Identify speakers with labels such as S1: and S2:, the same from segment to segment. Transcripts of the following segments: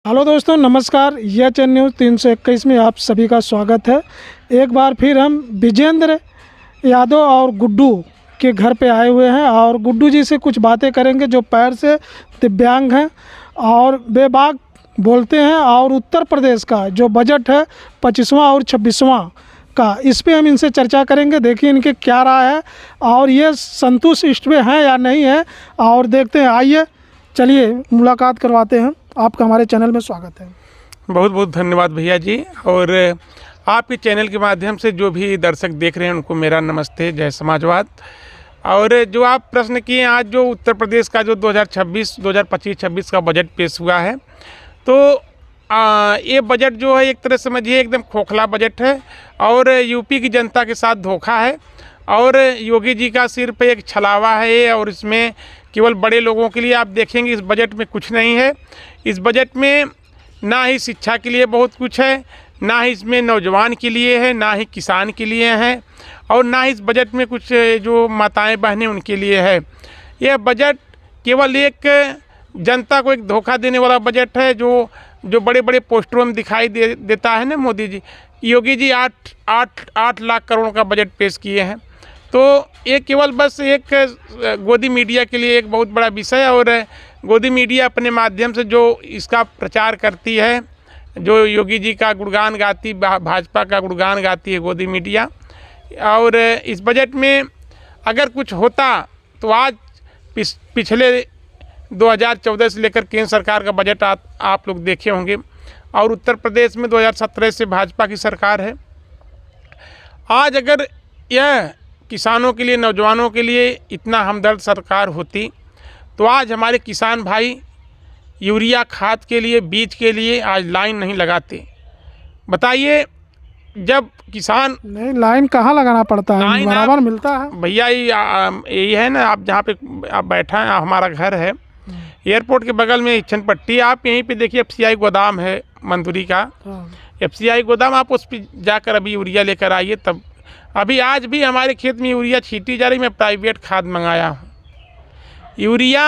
S1: Hello दोस्तों, नमस्कार। YHN news 321 में आप सभी का स्वागत है। एक बार फिर हम विजेंद्र यादव और गुड्डू के घर पे आए हुए हैं और गुड्डू जी से कुछ बातें करेंगे जो पैर से दिव्यांग हैं और बेबाक बोलते हैं। और उत्तर प्रदेश का जो बजट है 25वां और 26वां का, इस पे हम इनसे चर्चा करेंगे। देखिए इनके क्या राय है और ये संतुष्ट में हैं या नहीं है, और देखते हैं। आइए चलिए मुलाकात करवाते हैं। आपका हमारे चैनल में स्वागत है।
S2: बहुत बहुत धन्यवाद भैया जी। और आपके चैनल के माध्यम से जो भी दर्शक देख रहे हैं उनको मेरा नमस्ते, जय समाजवाद। और जो आप प्रश्न किए, आज जो उत्तर प्रदेश का जो 2025-26 का बजट पेश हुआ है, तो ये बजट जो है एक तरह समझिए एकदम खोखला बजट है और यूपी की जनता के साथ धोखा है। और योगी जी का सिर पे एक छलावा है और इसमें केवल बड़े लोगों के लिए आप देखेंगे इस बजट में कुछ नहीं है। इस बजट में ना ही शिक्षा के लिए बहुत कुछ है, ना ही इसमें नौजवान के लिए है, ना ही किसान के लिए है, और ना ही इस बजट में कुछ जो माताएं बहनें उनके लिए है। यह बजट केवल एक जनता को एक धोखा देने वाला बजट है जो बड़े बड़े पोस्टरों में दिखाई देता है ना। मोदी जी, योगी जी 8 लाख करोड़ का बजट पेश किए हैं। तो ये केवल बस एक गोदी मीडिया के लिए एक बहुत बड़ा विषय है। और गोदी मीडिया अपने माध्यम से जो इसका प्रचार करती है, जो योगी जी का गुणगान गाती, भाजपा का गुणगान गाती है गोदी मीडिया। और इस बजट में अगर कुछ होता तो आज पिछले 2014 से लेकर केंद्र सरकार का बजट आप लोग देखे होंगे। और उत्तर प्रदेश में 2017 से भाजपा की सरकार है। आज अगर यह किसानों के लिए, नौजवानों के लिए इतना हमदर्द सरकार होती तो आज हमारे किसान भाई यूरिया खाद के लिए, बीज के लिए आज लाइन नहीं लगाते। बताइए, जब किसान
S1: नहीं, लाइन कहाँ लगाना पड़ता है, बराबर मिलता है
S2: भैया। यही है ना, आप जहाँ पे आप बैठा हैं, हमारा घर है एयरपोर्ट के बगल में इच्छन पट्टी। आप यहीं पे देखिए FCI गोदाम है मंदुरी का। FCI गोदाम, आप उस पर जाकर अभी यूरिया लेकर आइए। तब अभी आज भी हमारे खेत में यूरिया छीटी जा रही। मैं प्राइवेट खाद मंगाया हूँ। यूरिया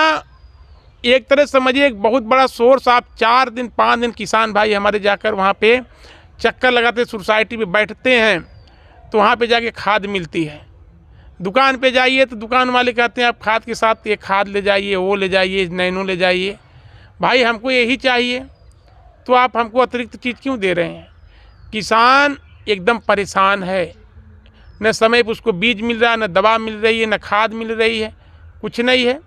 S2: एक तरह समझिए एक बहुत बड़ा सोर्स। आप 4 दिन 5 दिन किसान भाई हमारे जाकर वहाँ पे चक्कर लगाते, सोसाइटी पे बैठते हैं, तो वहाँ पे जाके खाद मिलती है। दुकान पे जाइए तो दुकान वाले कहते हैं आप खाद के साथ ये खाद ले जाइए, वो ले जाइए, नैनो ले जाइए। भाई हमको यही चाहिए, तो आप हमको अतिरिक्त चीज़ क्यों दे रहे हैं? किसान एकदम परेशान है। न समय पर उसको बीज मिल रहा है, न दवा मिल रही है, न खाद मिल रही है, कुछ नहीं है।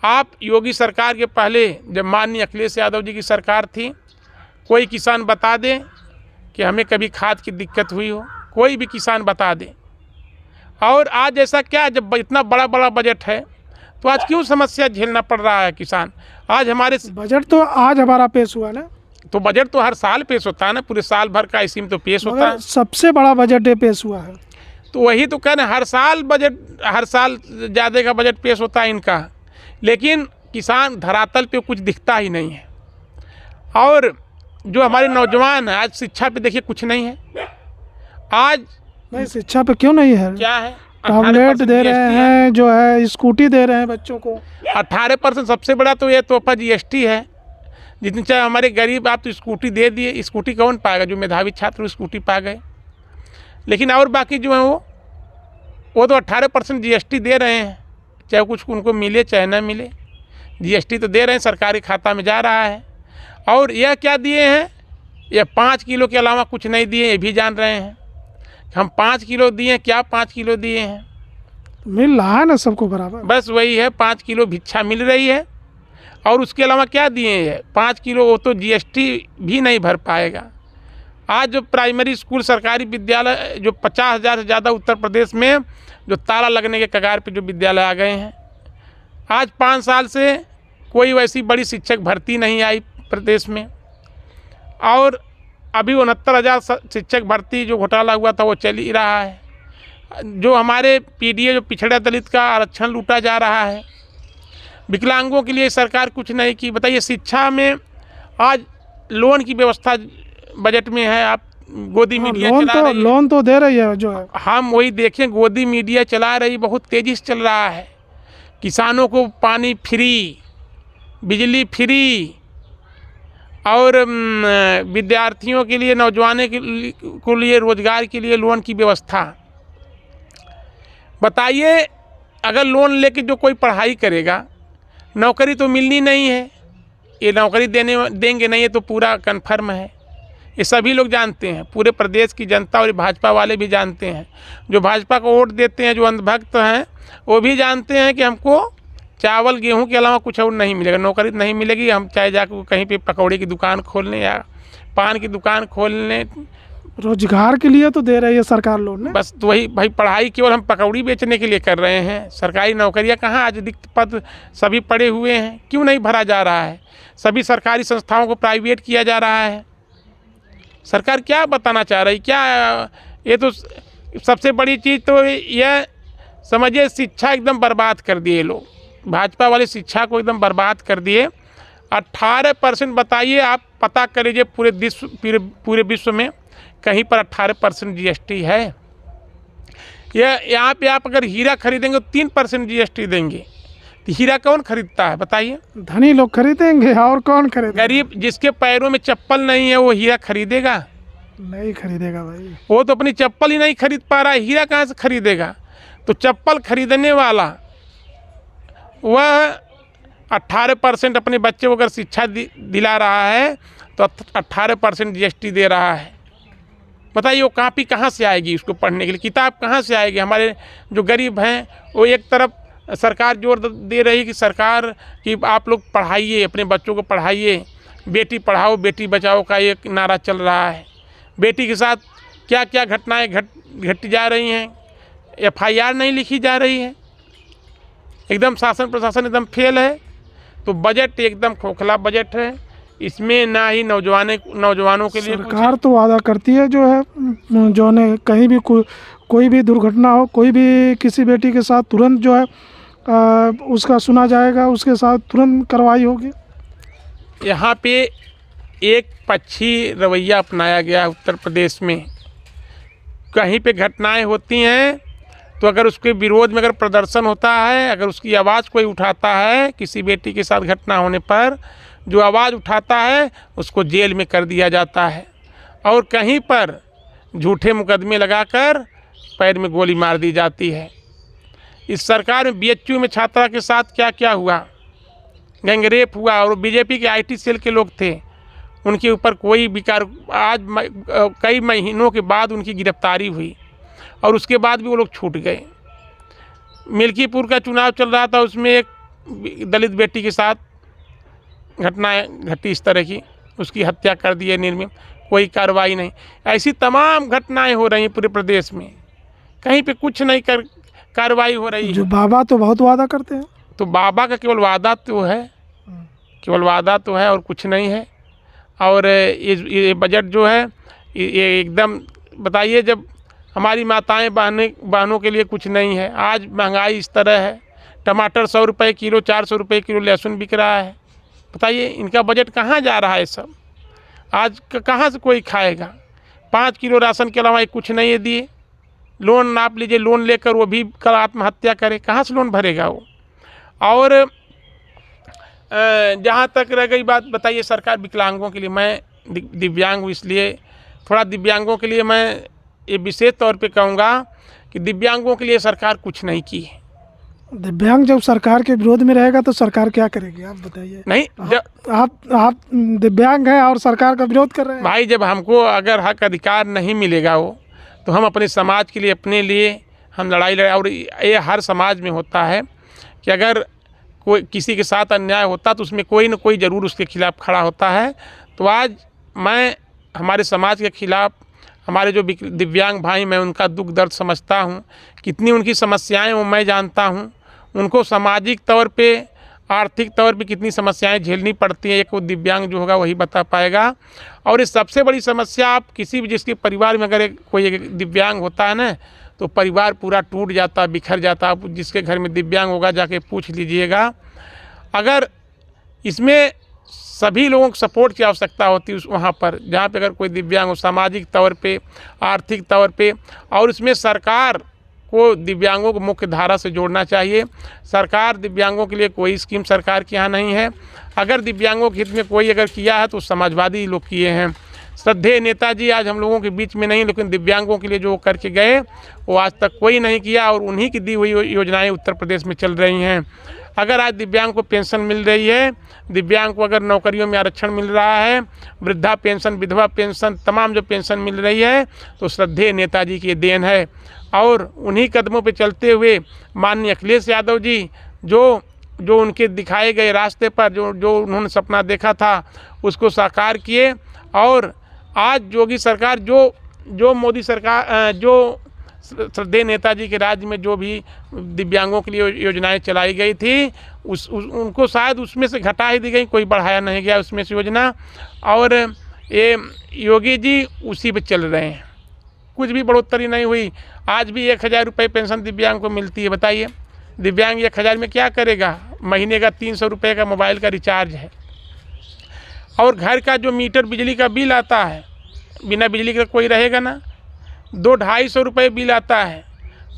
S2: आप योगी सरकार के पहले, जब माननीय अखिलेश यादव जी की सरकार थी, कोई किसान बता दें कि हमें कभी खाद की दिक्कत हुई हो? कोई भी किसान बता दे। और आज ऐसा क्या, जब इतना बड़ा बड़ा बजट है तो आज क्यों समस्या झेलना पड़ रहा है किसान? आज हमारे
S1: बजट तो आज हमारा पेश हुआ ना,
S2: तो बजट तो हर साल पेश होता है ना, पूरे साल भर का इसी में तो पेश होता है।
S1: सबसे बड़ा बजट पेश हुआ है,
S2: तो वही तो कह रहे हैं, हर साल बजट, हर साल ज़्यादा का बजट पेश होता है इनका, लेकिन किसान धरातल पे कुछ दिखता ही नहीं है। और जो हमारे नौजवान हैं, आज शिक्षा पे देखिए कुछ नहीं है। आज
S1: नहीं, शिक्षा पे क्यों नहीं है?
S2: क्या है?
S1: टैबलेट दे रहे हैं, जो है स्कूटी दे रहे हैं बच्चों को।
S2: 18%। सबसे बड़ा तो ये तोहफा GST है। जितने चाहे हमारे गरीब, आप तो स्कूटी दे दिए। स्कूटी कौन पाएगा? जो मेधावी छात्र स्कूटी पा गए। लेकिन और बाकी जो है वो तो 18% GST दे रहे हैं, चाहे कुछ उनको मिले चाहे ना मिले। GST तो दे रहे हैं, सरकारी खाता में जा रहा है। और यह क्या दिए हैं? यह 5 किलो के अलावा कुछ नहीं दिए, ये भी जान रहे हैं। हम 5 किलो दिए, क्या 5 किलो दिए हैं?
S1: मिल रहा है ना सबको बराबर,
S2: बस वही है, 5 किलो भिक्षा मिल रही है। और उसके अलावा क्या दिए हैं? 5 किलो, वो तो GST भी नहीं भर पाएगा। आज जो प्राइमरी स्कूल, सरकारी विद्यालय, जो 50,000 से ज़्यादा उत्तर प्रदेश में जो ताला लगने के कगार पे जो विद्यालय आ गए हैं, आज 5 साल से कोई वैसी बड़ी शिक्षक भर्ती नहीं आई प्रदेश में। और अभी 69,000 शिक्षक भर्ती जो घोटाला हुआ था वो चल ही रहा है। जो हमारे PDA, जो पिछड़ा दलित का आरक्षण लूटा जा रहा है। विकलांगों के लिए सरकार कुछ नहीं की। बताइए, शिक्षा में आज लोन की व्यवस्था बजट में है। आप गोदी मीडिया चला रही है,
S1: लोन तो दे रही है जो है।
S2: हम वही देखें, गोदी मीडिया चला रही, बहुत तेज़ी से चल रहा है। किसानों को पानी फ्री, बिजली फ्री, और विद्यार्थियों के लिए, नौजवानों के लिए रोजगार के लिए लोन की व्यवस्था। बताइए, अगर लोन लेके जो कोई पढ़ाई करेगा, नौकरी तो मिलनी नहीं है। ये नौकरी देंगे नहीं, ये तो पूरा कन्फर्म है। ये सभी लोग जानते हैं, पूरे प्रदेश की जनता और भाजपा वाले भी जानते हैं। जो भाजपा को वोट देते हैं, जो अंधभक्त हैं, वो भी जानते हैं कि हमको चावल गेहूं के अलावा कुछ और नहीं मिलेगा, नौकरी नहीं मिलेगी। हम चाहे जाकर कहीं पे पकौड़े की दुकान खोलने या पान की दुकान खोलने,
S1: रोजगार के लिए तो दे रही है सरकार लोन ने।
S2: बस तो वही भाई, पढ़ाई केवल हम पकौड़ी बेचने के लिए कर रहे हैं। सरकारी नौकरियां कहाँ, आज रिक्त पद सभी पड़े हुए हैं, क्यों नहीं भरा जा रहा है? सभी सरकारी संस्थाओं को प्राइवेट किया जा रहा है। सरकार क्या बताना चाह रही, क्या? ये तो सबसे बड़ी चीज़ तो यह समझिए, शिक्षा एकदम बर्बाद कर दिए लोग। भाजपा वाले शिक्षा को एकदम बर्बाद कर दिए। 18%, बताइए, आप पता कर लीजिए पूरे विश्व में कहीं पर 18% GST है। यहाँ पे आप अगर हीरा खरीदेंगे तो 3% GST देंगे। तो हीरा कौन खरीदता है बताइए?
S1: धनी लोग खरीदेंगे, और कौन खरीदेगा?
S2: गरीब जिसके पैरों में चप्पल नहीं है वो हीरा खरीदेगा?
S1: नहीं खरीदेगा भाई।
S2: वो तो अपनी चप्पल ही नहीं खरीद पा रहा है, हीरा कहाँ से खरीदेगा? तो चप्पल खरीदने वाला वह 18% अपने बच्चे को अगर शिक्षा दिला रहा है तो 18% GST दे रहा है। बताइए, वो कापी कहाँ से आएगी उसको पढ़ने के लिए, किताब कहाँ से आएगी? हमारे जो गरीब हैं, वो एक तरफ सरकार जोर दे रही कि सरकार कि आप लोग पढ़ाइए, अपने बच्चों को पढ़ाइए, बेटी पढ़ाओ बेटी बचाओ का एक नारा चल रहा है। बेटी के साथ क्या क्या घटनाएं घट जा रही हैं, FIR नहीं लिखी जा रही है। एकदम शासन प्रशासन एकदम फेल है। तो बजट एकदम खोखला बजट है, इसमें ना ही नौजवानों के लिए
S1: सरकार तो वादा करती है जो है, जो ने कहीं भी कोई भी दुर्घटना हो, कोई भी किसी बेटी के साथ तुरंत जो है उसका सुना जाएगा, उसके साथ तुरंत कार्रवाई होगी।
S2: यहाँ पे एक पक्षी रवैया अपनाया गया उत्तर प्रदेश में। कहीं पे घटनाएं होती हैं तो अगर उसके विरोध में अगर प्रदर्शन होता है, अगर उसकी आवाज़ कोई उठाता है, किसी बेटी के साथ घटना होने पर जो आवाज़ उठाता है उसको जेल में कर दिया जाता है, और कहीं पर झूठे मुकदमे लगाकर पैर में गोली मार दी जाती है। इस सरकार में BHU में छात्रा के साथ क्या क्या हुआ, गैंगरेप हुआ, और बीजेपी के IT सेल के लोग थे, उनके ऊपर कोई विकार, आज कई महीनों के बाद उनकी गिरफ्तारी हुई और उसके बाद भी वो लोग छूट गए। मिल्कीपुर का चुनाव चल रहा था, उसमें एक दलित बेटी के साथ घटनाएं घटी इस तरह की, उसकी हत्या कर दी है निर्मम, कोई कार्रवाई नहीं। ऐसी तमाम घटनाएं हो रही हैं पूरे प्रदेश में, कहीं पे कुछ नहीं कार्रवाई हो रही है।
S1: जो बाबा तो बहुत वादा करते हैं,
S2: तो बाबा का केवल वादा तो है, केवल वादा तो है और कुछ नहीं है। और ये बजट जो है ये एकदम, बताइए, जब हमारी माताएं बहनों के लिए कुछ नहीं है। आज महंगाई इस तरह है, टमाटर 100 रुपये किलो, 400 रुपये किलो लहसुन बिक रहा है। बताइए, इनका बजट कहाँ जा रहा है सब? आज कहाँ से कोई खाएगा? 5 किलो राशन के अलावा कुछ नहीं दिए। लोन नाप लीजिए, लोन लेकर वो भी कल आत्महत्या करे, कहाँ से लोन भरेगा वो? और जहाँ तक रह गई बात, बताइए, सरकार विकलांगों के लिए, मैं दिव्यांग हूँ इसलिए थोड़ा दिव्यांगों के लिए मैं ये विशेष तौर पे कहूँगा कि दिव्यांगों के लिए सरकार कुछ नहीं की है।
S1: दिव्यांग जब सरकार के विरोध में रहेगा तो सरकार क्या करेगी, आप बताइए?
S2: नहीं, जब
S1: आप दिव्यांग हैं और सरकार का विरोध कर रहे हैं।
S2: भाई, जब हमको अगर हक अधिकार नहीं मिलेगा वो, तो हम अपने समाज के लिए, अपने लिए हम लड़ाई लड़ाई। और ये हर समाज में होता है कि अगर कोई किसी के साथ अन्याय होता तो उसमें कोई ना कोई ज़रूर उसके खिलाफ़ खड़ा होता है। तो आज मैं हमारे समाज के खिलाफ़, हमारे जो दिव्यांग भाई, मैं उनका दुख दर्द समझता हूँ, कितनी उनकी समस्याएं वो मैं जानता हूँ। उनको सामाजिक तौर पे, आर्थिक तौर पे कितनी समस्याएं झेलनी पड़ती हैं, एक वो दिव्यांग जो होगा वही बता पाएगा। और इस सबसे बड़ी समस्या, आप किसी भी जिसके परिवार में अगर कोई एक दिव्यांग होता है ना, तो परिवार पूरा टूट जाता, बिखर जाता। आप जिसके घर में दिव्यांग होगा जाके पूछ लीजिएगा। अगर इसमें सभी लोगों को सपोर्ट की आवश्यकता होती है वहाँ पर जहाँ पे अगर कोई दिव्यांग हो, सामाजिक तौर पे, आर्थिक तौर पे, और इसमें सरकार को दिव्यांगों को मुख्य धारा से जोड़ना चाहिए। सरकार दिव्यांगों के लिए कोई स्कीम सरकार के यहाँ नहीं है। अगर दिव्यांगों के हित में कोई अगर किया है तो समाजवादी लोग किए हैं। श्रद्धेय नेताजी आज हम लोगों के बीच में नहीं, लेकिन दिव्यांगों के लिए जो करके गए वो आज तक कोई नहीं किया, और उन्हीं की दी हुई योजनाएं उत्तर प्रदेश में चल रही हैं। अगर आज दिव्यांग को पेंशन मिल रही है, दिव्यांग को अगर नौकरियों में आरक्षण मिल रहा है, वृद्धा पेंशन, विधवा पेंशन, तमाम जो पेंशन मिल रही है, तो श्रद्धेय नेताजी की देन है। और उन्हीं कदमों पे चलते हुए माननीय अखिलेश यादव जी जो उनके दिखाए गए रास्ते पर जो उन्होंने सपना देखा था उसको साकार किए। और आज योगी सरकार जो मोदी सरकार जो श्रद्धेय नेताजी के राज्य में जो भी दिव्यांगों के लिए योजनाएं चलाई गई थी उनको शायद उसमें से घटा ही दी गई, कोई बढ़ाया नहीं गया उसमें से योजना। और ये योगी जी उसी पे चल रहे हैं, कुछ भी बढ़ोतरी नहीं हुई। आज भी 1000 रुपये पेंशन दिव्यांग को मिलती है। बताइए दिव्यांग 1000 में क्या करेगा? महीने का 300 रुपये का मोबाइल का रिचार्ज है, और घर का जो मीटर बिजली का बिल आता है, बिना बिजली का कोई रहेगा ना। 200-250 रुपये बिल आता है,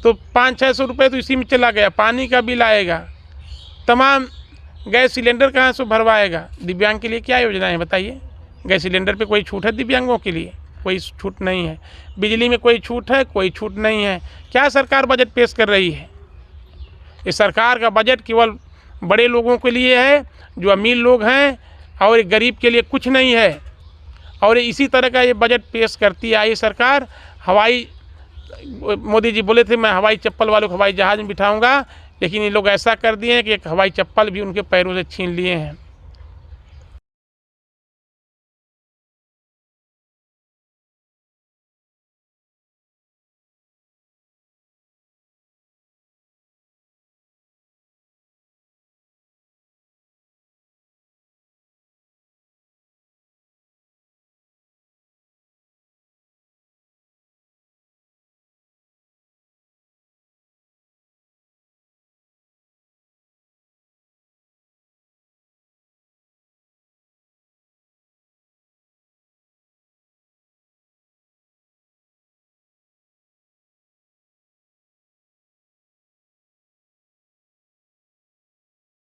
S2: तो 500-600 रुपये तो इसी में चला गया। पानी का बिल आएगा, तमाम गैस सिलेंडर कहाँ से भरवाएगा? दिव्यांग के लिए क्या योजना है बताइए? गैस सिलेंडर पे कोई छूट है दिव्यांगों के लिए? कोई छूट नहीं है। बिजली में कोई छूट है? कोई छूट नहीं है। क्या सरकार बजट पेश कर रही है? इस सरकार का बजट केवल बड़े लोगों के लिए है, जो अमीर लोग हैं, और गरीब के लिए कुछ नहीं है। और इसी तरह का ये बजट पेश करती आई सरकार। मोदी जी बोले थे मैं हवाई चप्पल वालों को हवाई जहाज़ में बिठाऊंगा, लेकिन ये लोग ऐसा कर दिए हैं कि एक हवाई चप्पल भी उनके पैरों से छीन लिए हैं।